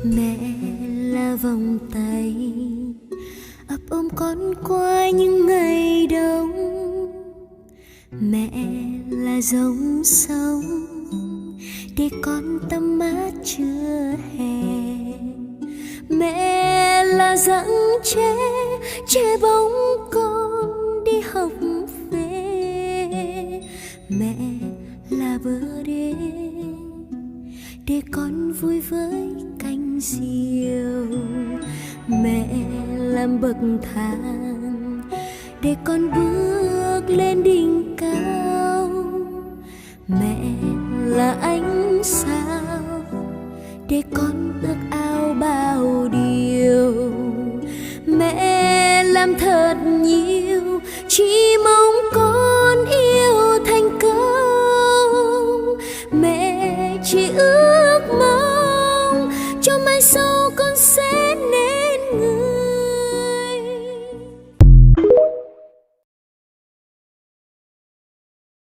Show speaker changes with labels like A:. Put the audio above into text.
A: Mẹ là vòng tay ấp ôm con qua những ngày đông. Mẹ là dòng sông để con tắm mát trưa hè. Mẹ là dãng tre che bóng con đi học về. Mẹ là bờ đê để con vui với cánh diều. Mẹ làm bậc thang để con bước lên đỉnh cao. Mẹ là ánh sao để con ước ao bao điều. Mẹ làm thật nhiều chỉ mong